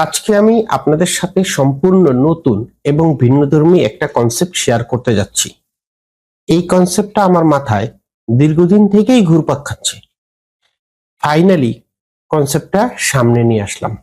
আজকে আমি আপনাদের সাথে সম্পূর্ণ নতুন এবং ভিন্নধর্মী একটা কনসেপ্ট শেয়ার করতে যাচ্ছি। এই কনসেপ্টটা আমার মাথায় দীর্ঘদিন থেকেই ঘুরপাক খাচ্ছে। ফাইনালি কনসেপ্টটা সামনে নিয়ে আসলাম।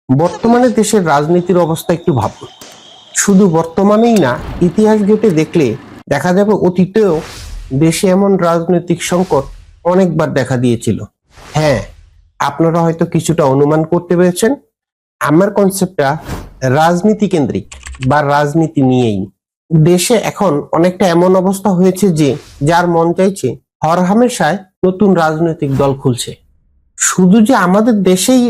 বর্তমানে দেশের রাজনীতির অবস্থা একটু ভাবুন। শুধু বর্তমানেই না, ইতিহাস ঘেঁটে দেখলে দেখা যাবে অতীতেও দেশে এমন রাজনৈতিক সংকট অনেকবার দেখা দিয়েছিল। হ্যাঁ, আপনারা হয়তো কিছুটা অনুমান করতে পেরেছেন। আমার কনসেপ্টটা রাজনীতি কেন্দ্রিক বা রাজনীতি নিয়েই। দেশে এখন অনেকটা এমন অবস্থা হয়েছে যে যার মন চাইছে হরহামেশায় নতুন রাজনৈতিক দল খুলছে। শুধু যে আমাদের দেশেই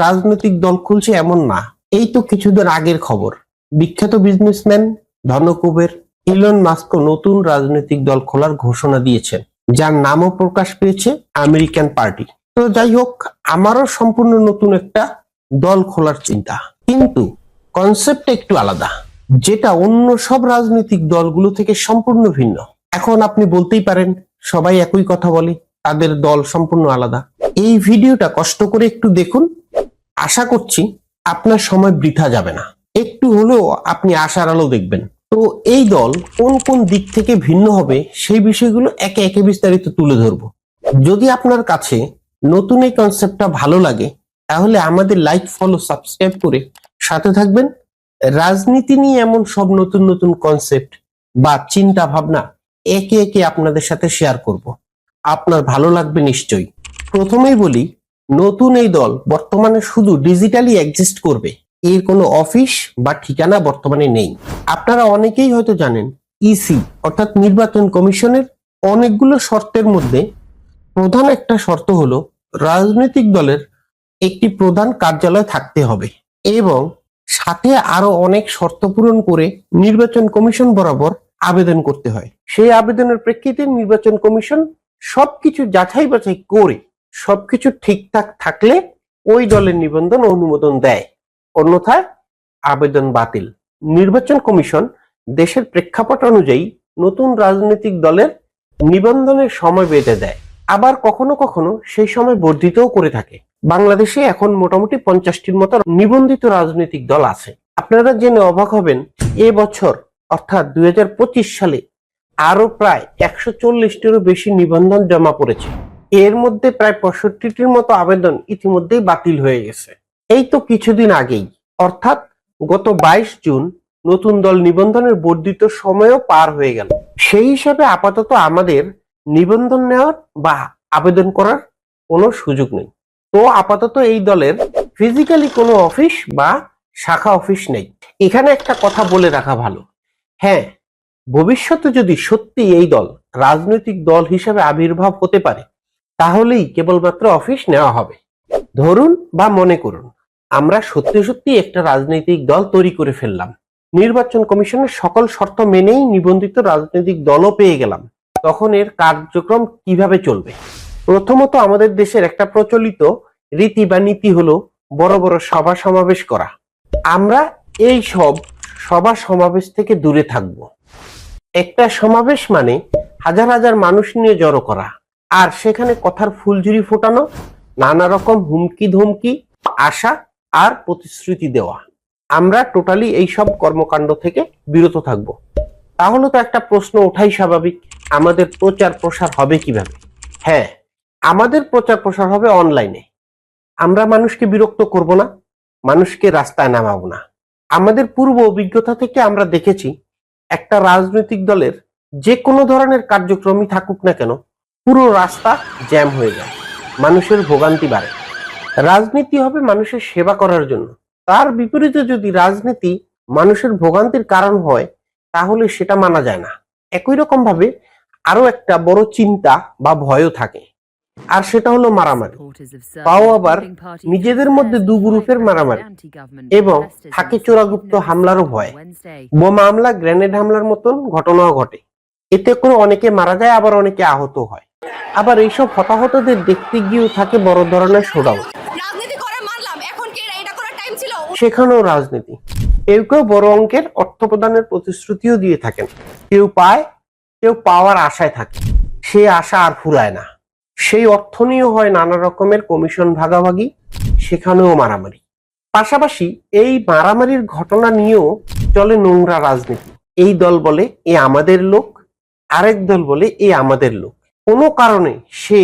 রাজনৈতিক দল খুলছে এমন না। এই তো কিছুদিন আগের খবর, বিখ্যাত বিজনেসম্যান ধনকুবের ইলন মাস্ক নতুন রাজনৈতিক দল খোলার ঘোষণা দিয়েছেন, যার নামও প্রকাশ পেয়েছে আমেরিকান পার্টি। তো যাই হোক, আমারও সম্পূর্ণ নতুন একটা দল খোলার চিন্তা, কিন্তু কনসেপ্ট একটু আলাদা, যেটা অন্য সব রাজনৈতিক দলগুলো থেকে সম্পূর্ণ ভিন্ন। এখন আপনি বলতেই পারেন সবাই একই কথা বলে, তাদের দল সম্পূর্ণ আলাদা। এই ভিডিওটা কষ্ট করে একটু দেখুন, আশা করছি আপনার সময় বৃথা যাবে না, একটু হলেও আপনি আশার আলো দেখবেন। তো এই দল কোন কোন দিক থেকে ভিন্ন হবে সেই বিষয়গুলো একে একে বিস্তারিত তুলে ধরবো। যদি আপনার কাছে নতুন এই কনসেপ্টটা ভালো লাগে তাহলে আমাদের লাইক, ফলো, সাবস্ক্রাইব করে সাথে থাকবেন। রাজনীতি নিয়ে এমন সব নতুন নতুন কনসেপ্ট বা চিন্তা ভাবনা একে একে আপনাদের সাথে শেয়ার করব, আপনার ভালো লাগবে নিশ্চয়ই। প্রথমেই বলি, নতুন এই দল বর্তমানে শুধু ডিজিটালি এক্সিস্ট করবে, এর কোনো অফিস বা ঠিকানা বর্তমানে নেই। আপনারা অনেকেই হয়তো জানেন, ইসি অর্থাৎ নির্বাচন কমিশনের অনেকগুলো শর্তের মধ্যে প্রধান একটা শর্ত হলো রাজনৈতিক দলের একটি প্রধান কার্যালয় থাকতে হবে এবং সাথে আরো অনেক শর্ত পূরণ করে নির্বাচন কমিশন বরাবর আবেদন করতে হয়। সেই আবেদনের প্রেক্ষিতে নির্বাচন কমিশন সবকিছু যাচাই বাছাই করে সবকিছু ঠিকঠাক থাকলে ওই দলের নিবন্ধন অনুমোদন দেয়, অন্যথায় আবেদন বাতিল। নির্বাচন কমিশন দেশের প্রেক্ষাপট অনুযায়ী নতুন রাজনৈতিক দলের নিবন্ধনের সময় বেঁধে দেয়, আবার কখনো কখনো সেই সময় বর্ধিতও করে থাকে। বাংলাদেশে এখন মোটামুটি 50টির মতো নিবন্ধিত রাজনৈতিক দল আছে। আপনারা জেনে অবাক হবেন, এবছর অর্থাৎ 2025 সালে আরো প্রায় 140টিরও বেশি নিবন্ধন জমা পড়েছে। এর মধ্যে প্রায় 65টির মতো আবেদন ইতিমধ্যেই বাতিল হয়ে গেছে। এই তো কিছুদিন আগেই অর্থাৎ গত 22 জুন নতুন দল নিবন্ধনের বর্ধিত সময়ও পার হয়ে গেল। সেই হিসাবে আপাতত আমাদের নিবন্ধন নেওয়ার বা আবেদন করার কোনো সুযোগ নেই। তো আপাতত এই দলের ফিজিক্যালি কোনো অফিস বা শাখা অফিস নেই। এখানে একটা কথা বলে রাখা ভালো, হ্যাঁ, ভবিষ্যতে যদি সত্যি এই দল রাজনৈতিক দল হিসেবে আবির্ভাব হতে পারে তাহলেই কেবলমাত্র অফিস নেওয়া হবে। ধরুন বা মনে করুন আমরা সত্যি সত্যি একটা রাজনৈতিক দল তৈরি করে ফেললাম, নির্বাচন কমিশনের সকল শর্ত মেনেই নিবন্ধিত রাজনৈতিক দলও পেয়ে গেলাম, তখন এর কার্যক্রম কিভাবে চলবে? প্রথমত আমাদের দেশের একটা প্রচলিত রীতি বা নীতি হলো বড় বড় সভা সমাবেশ করা। আমরা এই সব সভা সমাবেশ থেকে দূরে থাকব। একটা সমাবেশ মানে হাজার হাজার মানুষ নিয়ে জড়ো করা, আর সেখানে কথার ফুলঝুরি ফোটানো, নানা রকম হুমকি ধমকি, আশা আর প্রতিশ্রুতি দেওয়া। আমরা টোটালি এই সব কর্মকাণ্ড থেকে বিরত থাকব। তাহলে তো একটা প্রশ্ন ওঠাই স্বাভাবিক, আমাদের প্রচার প্রসার হবে কিভাবে? হ্যাঁ, আমাদের প্রচার প্রসার হবে অনলাইনে। আমরা মানুষকে বিরক্ত করব না, মানুষকে রাস্তায় নামাবো না। আমাদের পূর্ব অভিজ্ঞতা থেকে আমরা দেখেছি, একটা রাজনৈতিক দলের যে কোনো ধরনের কার্যক্রমই থাকুক না কেন, পুরো রাস্তা জ্যাম হয়ে যায়, মানুষের ভোগান্তি বাড়ে। রাজনীতি হবে মানুষের সেবা করার জন্য, তার বিপরীতে যদি রাজনীতি মানুষের ভোগান্তির কারণ হয় তাহলে সেটা মানা যায় না। একই রকম ভাবে আরো একটা বড় চিন্তা বা ভয়ও থাকে, আর সেটা হলো মারামারি। তাও আবার নিজেদের মধ্যে দু গ্রুপের মারামারি, এবং থাকে চোরাগুপ্ত হামলারও ভয়। বোমা হামলা, গ্রেনেড হামলার মতন ঘটনাও ঘটে। এতে করে অনেকে মারা যায়, আবার অনেকে আহত হয়। আবার এইসব হতাহতদের দেখতে গিয়েও থাকে বড় ধরনের শোডাউন। সেখানেও রাজনীতি। কেউ কেউ বড় অঙ্কের অর্থ প্রদানের প্রতিশ্রুতিও দিয়ে থাকেন। কেউ পায়, কেউ পাওয়ার আশায় থাকে, সে আশা আর ফুরায় না। সেই অর্থ নিয়েও হয় নানা রকমের কমিশন ভাগাভাগি, সেখানেও মারামারি। পাশাপাশি এই মারামারির ঘটনা নিয়েও চলে নোংরা রাজনীতি। এই দল বলে এ আমাদের লোক, আরেক দল বলে এ আমাদের লোক। কোনো কারণে সে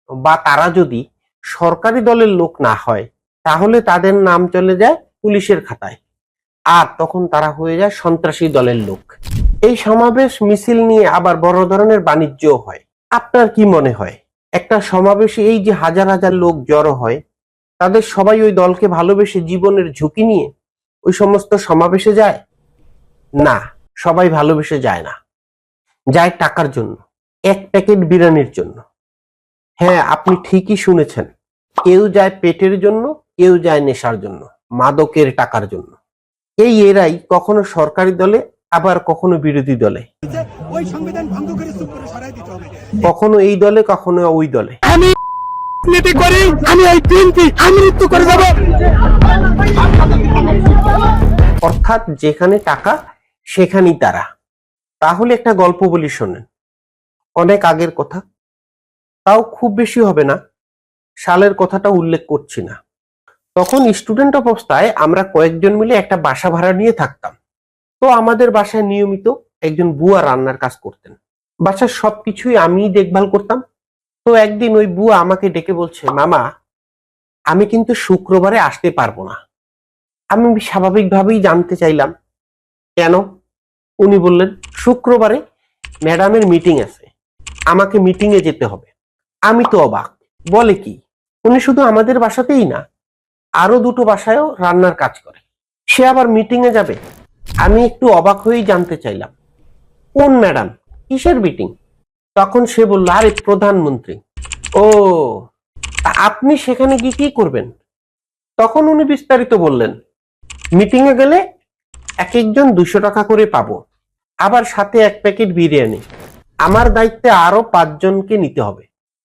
বা তারা যদি সরকারি দলের লোক না হয়, তাহলে তাদের নাম চলে যায় পুলিশের খাতায়, আর তখন তারা হয়ে যায় সন্ত্রাসী দলের লোক। এই সমাবেশ মিছিল নিয়ে আবার বড় ধরনের বাণিজ্যও হয়। আপনার কি মনে হয়, একটা সমাবেশে এই যে হাজার হাজার লোক জড়ো হয়, তাদের সবাই ওই দলকে ভালোবেসে জীবনের ঝুঁকি নিয়ে ওই সমস্ত সমাবেশে যায়? না, সবাই ভালোবেসে যায় না, যায় টাকার জন্য, এক প্যাকেট বিরিয়ানির জন্য। হ্যাঁ, আপনি ঠিকই শুনেছেন, কেউ যায় পেটের জন্য, কেউ যায় নেশার জন্য, মাদকের টাকার জন্য। এরাই কখনো সরকারি দলে, আবার কখনো বিরোধী দলে, কখনো এই দলে, কখনো ওই দলে। অর্থাৎ যেখানে টাকা সেখানেই তারা। তাহলে একটা গল্প বলি, শোনেন। অনেক আগের কথা, তাও খুব বেশি হবে না, সালের কথাটা উল্লেখ করছি না। তখন স্টুডেন্ট অবস্থায় আমরা কয়েকজন মিলে একটা বাসা ভাড়া নিয়ে থাকতাম। তো আমাদের বাসায় নিয়মিত একজন বুয়া রান্নার কাজ করতেন। বাসার সবকিছুই আমি দেখভাল করতাম। তো একদিন ওই বুয়া আমাকে ডেকে বলছে, মামা, আমি কিন্তু শুক্রবারে আসতে পারবো না। আমি স্বাভাবিকভাবেই জানতে চাইলাম কেন। উনি বললেন, শুক্রবারে ম্যাডামের মিটিং আছে, আমাকে মিটিং এ যেতে হবে। আমি তো অবাক, বলে কি? উনি শুধু আমাদের বাসাতেই না, আরো দুটো বাসায়ও রান্নার কাজ করে, সে আবার মিটিং এ যাবে? আমি একটু অবাক হয়েই জানতে চাইলাম, কোন ম্যাডাম, কিসের মিটিং? তখন সে বলল, আরে প্রধানমন্ত্রী। ও, তা আপনি সেখানে গিয়ে কি করবেন? তখন উনি বিস্তারিত বললেন, মিটিং এ গেলে এক একজন 200 টাকা করে পাবো, আবার সাথে এক প্যাকেট বিরিয়ানি। আমার দায়িত্বে আরো 5 জনকে নিতে হবে,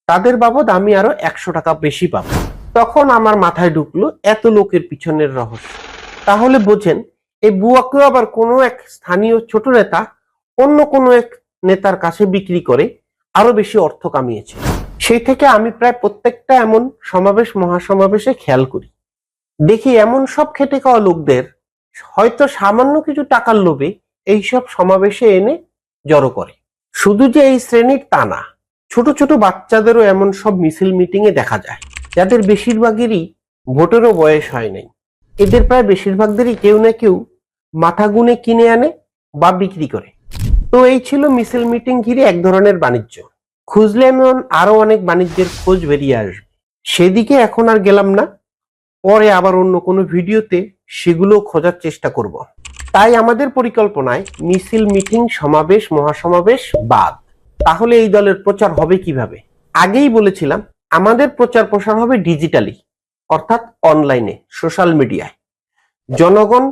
তাদের বাবদ আমি আরো 100 টাকা বেশি পাবো। তখন আমার মাথায় ঢুকলো এত লোকের পিছনের রহস্য। তাহলে বোঝেন, এই বুয়াকেও আবার কোনো এক স্থানীয় ছোট নেতা অন্য কোনো এক নেতার কাছে বিক্রি করে আরো বেশি অর্থ কামিয়েছে। সেই থেকে আমি প্রায় প্রত্যেকটা এমন সমাবেশ মহাসমাবেশে খেয়াল করি, দেখি এমন সব খেটে খাওয়া লোকদের হয়তো সামান্য কিছু টাকার লোভে এইসব সমাবেশে এনে জড়ো করে। শুধু যে এই শ্রেণীর তা না, ছোট ছোট বাচ্চাদেরও এমন সব মিছিল মিটিং এ দেখা যায়, যাদের বেশিরভাগেরই ভোটেরও বয়স হয় নাই। এদের প্রায় বেশিরভাগদেরই কেউ না কেউ মাথা গুনে কিনে আনে বা বিক্রি করে। তো এই ছিল মিছিল মিটিং ঘিরে এক ধরনের বাণিজ্য। খুঁজলে এমন আরো অনেক বাণিজ্যের খোঁজ বেরিয়ে আসবে, সেদিকে এখন আর গেলাম না, পরে আবার অন্য কোনো ভিডিওতে সেগুলো খোঁজার চেষ্টা করব। তাই আমাদের পরিকল্পনায় মিছিল মিটিং সমাবেশ মহাসমাবেশ বাদ। তাহলে এই দলের প্রচার হবে কিভাবে? আগেই বলেছিলাম, আমাদের প্রচার প্রসার হবে ডিজিটালি, অর্থাৎ অনলাইনে, সোশ্যাল মিডিয়ায়। জনগণ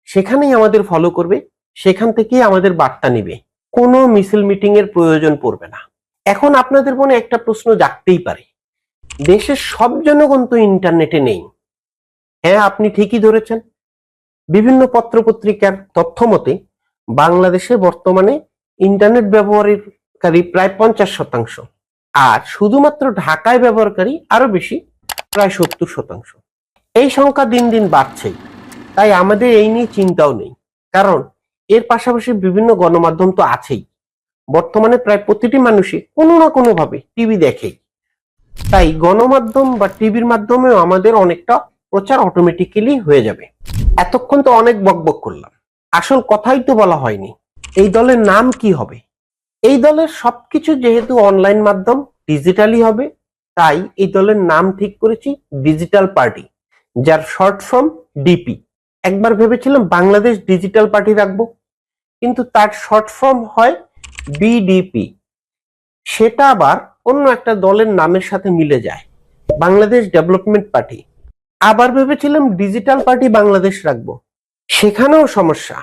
সেখানেই আমাদের ফলো করবে, সেখান থেকেই আমাদের বার্তা নিবে, কোনো মিছিল মিটিং এর প্রয়োজন পড়বে না। এখন আপনাদের মনে একটা প্রশ্ন জাগতেই পারে, দেশের সব জনগণ তো ইন্টারনেটে নেই। হ্যাঁ, আপনি ঠিকই ধরেছেন। বিভিন্ন পত্র পত্রিকার তথ্য মতে বাংলাদেশে বর্তমানে ইন্টারনেট ব্যবহারকারী প্রায় 50%, আর শুধুমাত্র ঢাকায় ব্যবহারকারী আরো বেশি, প্রায় 70%। এই সংখ্যা দিন দিন বাড়ছেই, তাই আমাদের এই নিয়ে চিন্তাও নেই, কারণ এর পাশাপাশি বিভিন্ন গণমাধ্যম তো আছেই। বর্তমানে প্রায় প্রতিটি মানুষই কোনো না কোনো ভাবে টিভি দেখেই, তাই গণমাধ্যম বা টিভির মাধ্যমেও আমাদের অনেকটা প্রচার অটোমেটিক্যালি হয়ে যাবে। এতক্ষণ তো অনেক বকবক করলাম, আসল কথাই তো বলা হয়নি। এই দলের নাম কি হবে? এই দলের সবকিছু যেহেতু অনলাইন মাধ্যম, ডিজিটালি হবে, তাই এই দলের নাম ঠিক করেছি ডিজিটাল পার্টি, যার শর্ট ফর্ম ডিপি। একবার ভেবেছিলাম বাংলাদেশ ডিজিটাল পার্টি রাখবো, কিন্তু তার শর্ট ফর্ম হয় বিডিপি। সেটা আবার অন্য একটা দলের নামের সাথে মিলে যায়, বাংলাদেশ ডেভেলপমেন্ট পার্টি। আবার ভেবেছিলাম ডিজিটাল পার্টি বাংলাদেশ রাখবো, সেখানেও সমস্যা।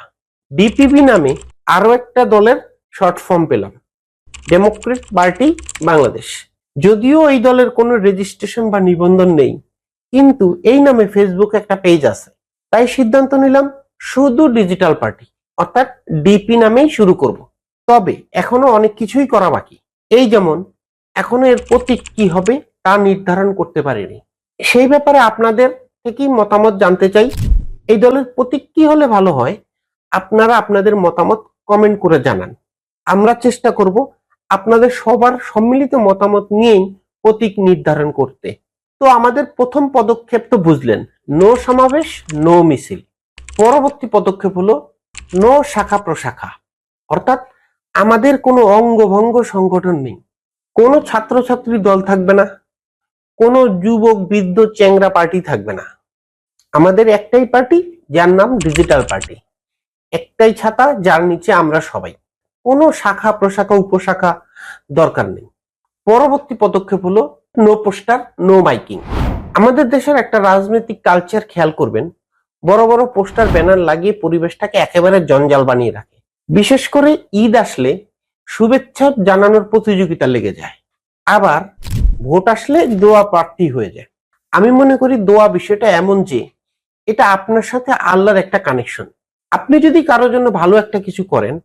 ডিপিবি নামে আরো একটা দলের শর্ট ফর্ম পেলাম, ডেমোক্রেট পার্টি বাংলাদেশ। যদিও এই দলের কোনো রেজিস্ট্রেশন বা নিবন্ধন নেই, কিন্তু এই নামে ফেসবুকে একটা পেজ আছে, তাই সিদ্ধান্ত নিলাম শুধু ডিজিটাল পার্টি, অর্থাৎ ডিপি নামেই শুরু করব। তবে এখনো অনেক কিছুই করা বাকি। এই যেমন এখনো এর প্রতীক কি হবে তা নির্ধারণ করতে পারিনি, সেই ব্যাপারে আপনাদের থেকেই মতামত জানতে চাই। এই দলের প্রতীক কি হলে ভালো হয়, আপনারা আপনাদের মতামত কমেন্ট করে জানান। আমরা চেষ্টা করব আপনাদের সবার সম্মিলিত মতামত নিয়েই প্রতীক নির্ধারণ করতে। তো আমাদের প্রথম পদক্ষেপ তো বুঝলেন, নো সমাবেশ, নো মিছিল। পরবর্তী পদক্ষেপ হলো নো শাখা প্রশাখা, অর্থাৎ আমাদের কোনো অঙ্গভঙ্গ সংগঠন নেই, কোনো ছাত্রছাত্রী দল থাকবে না, কোনো যুবক বৃদ্ধ চ্যাংরা পার্টি থাকবে না। আমাদের একটাই পার্টি, যার নাম ডিজিটাল পার্টি। একটাই ছাতা, যার নিচে আমরা সবাই। কোনো শাখা প্রশাখা উপশাখা দরকার নেই। পরবর্তী পদক্ষেপ হলো নো পোস্টার, নো মাইকিং। আমাদের দেশের একটা রাজনৈতিক কালচার খেয়াল করবেন, বড় বড় পোস্টার ব্যানার লাগিয়ে পরিবেশটাকে একেবারে জঞ্জাল বানিয়ে রাখে। বিশেষ করে ঈদ আসলে শুভেচ্ছা জানানোর প্রতিযোগিতা লেগে যায়, আবার ভোট আসলে দোয়া প্রার্থী হয়ে যায়। আমি মনে করি দোয়া বিষয়টা এমন যে এটা আপনার সাথে আল্লাহর একটা কানেকশন। আপনি যদি কারোর জন্য ভালো একটা কিছু করেন,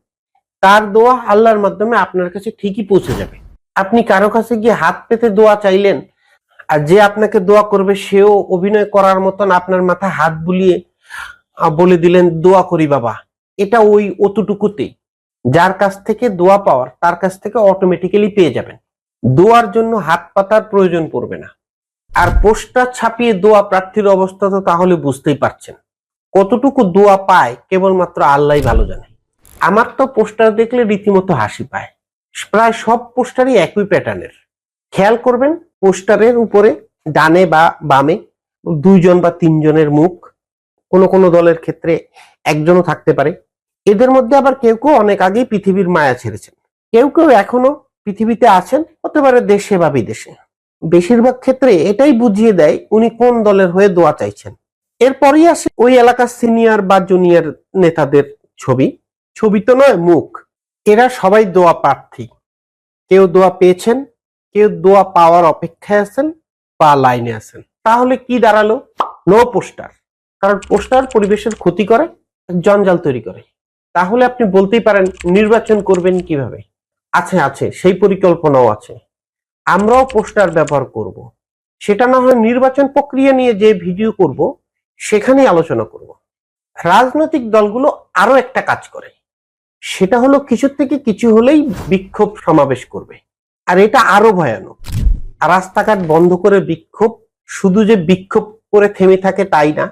তার দোয়া আল্লাহর মাধ্যমে আপনার কাছে ঠিকই পৌঁছে যাবে। আপনি কারো কাছে গিয়ে হাত পেতে দোয়া চাইলেন, আর যে আপনাকে দোয়া করবে সেও অভিনয় করার মতন আপনার মাথায় হাত বুলিয়ে বলে দিলেন দোয়া করি বাবা, এটা ওই অতটুকুতেই। যার কাছ থেকে দোয়া পাওয়ার, তার কাছ থেকে অটোমেটিক্যালি পেয়ে যাবেন। দোয়ার জন্য হাত পাতার প্রয়োজন পড়বে না। আর পোস্টার ছাপিয়ে দোয়া প্রার্থীর অবস্থা তো তাহলে বুঝতেই পারছেন, কতটুকু দোয়া পায় কেবলমাত্র আল্লাহই ভালো জানে। আমার তো পোস্টার দেখলে রীতিমতো হাসি পায়। প্রায় সব পোস্টারই একই প্যাটার্নের। খেয়াল করবেন, পোস্টারের উপরে ডানে বা বামে 2 জন বা 3 জনের মুখ, কোন কোন দলের ক্ষেত্রে একজনও থাকতে পারে। এদের মধ্যে আবার কেউ কেউ অনেক আগেই পৃথিবীর মায়া ছেড়েছেন, কেউ কেউ এখনো পৃথিবীতে আছেন, হতে পারে দেশে বা বিদেশে। বেশিরভাগ ক্ষেত্রে এটাই বুঝিয়ে দেয় উনি কোন দলের হয়ে দোয়া চাইছেন। এরপরই আসে ওই এলাকার সিনিয়র বা জুনিয়র নেতাদের ছবি। ছবি তো নয়, মুখ। এরা সবাই দোয়া প্রার্থী। কেউ দোয়া পেয়েছেন, কেউ দোয়া পাওয়ার অপেক্ষায় আছেন বা লাইনে আছেন। তাহলে কি দাঁড়ালো? No poster. কারণ পোস্টার পরিবেশের ক্ষতি করে, জঞ্জাল তৈরি করে। তাহলে আপনি বলতেই পারেন নির্বাচন করবেন কিভাবে? আছে, সেই পরিকল্পনাও আছে। আমরাও পোস্টার ব্যবহার করব। সেটা না হয় নির্বাচন প্রক্রিয়া নিয়ে যে ভিডিও করব সেখানেই আলোচনা করব। রাজনৈতিক দলগুলো আরো একটা কাজ করে, সেটা হলো কিছুর থেকে কিছু হলেই বিক্ষোভ সমাবেশ করবে। আর এটা আরো ভয়ানক। রাস্তাঘাট বন্ধ করে বিক্ষোভ, শুধু যে বিক্ষোভ করে থেমে থাকে তাই না,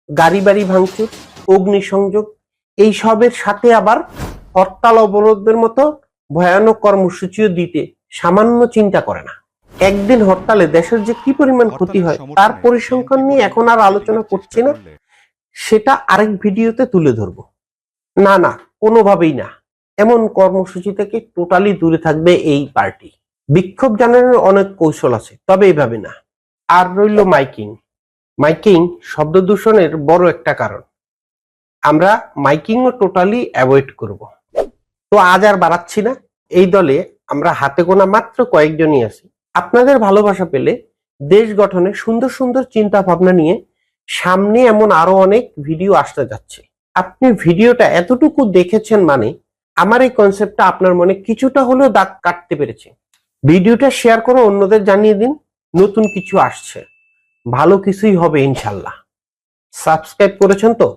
গাড়ি বাড়ি ভাঙচুর, অগ্নিসংযোগ, এই সবের সাথে আবার হরতাল অবরোধের মতো ভয়ানক কর্মসূচিও দিতে সামান্য চিন্তা করে না। একদিন হরতালে দেশের যে কি পরিমাণ ক্ষতি হয় তার পরিসংখ্যান নিয়ে এখন আর আলোচনা করছি না, সেটা আরেক ভিডিওতে তুলে ধরবো। না, কোনোভাবেই না। এমন কর্মসূচি থেকে টোটালি দূরে থাকবে এই পার্টি। বিক্ষোভ জানানোর অনেক কৌশল আছে, তবে এইভাবে না। আর রইল মাইকিং। মাইকিং শব্দ দূষণের বড় একটা কারণ। আমরা মাইকিংও টোটালি অ্যাভয়েড করব। তো আজ আর বাড়াচ্ছি না। এই দলে আমরা হাতে গোনা মাত্র কয়েকজনই আছি। আপনাদের ভালোবাসা পেলে দেশ গঠনে সুন্দর সুন্দর চিন্তা ভাবনা নিয়ে সামনে এমন আরো অনেক ভিডিও আসতে যাচ্ছে। আপনি ভিডিওটা এতটুকু দেখেছেন মানে আমার এই কনসেপ্টটা আপনার মনে কিছুটা হলেও দাগ কাটতে পেরেছে। ভিডিওটা শেয়ার করে অন্যদের জানিয়ে দিন নতুন কিছু আসছে, ভালো কিছুই হবে ইনশাল্লাহ। সাবস্ক্রাইব করেছেন তো?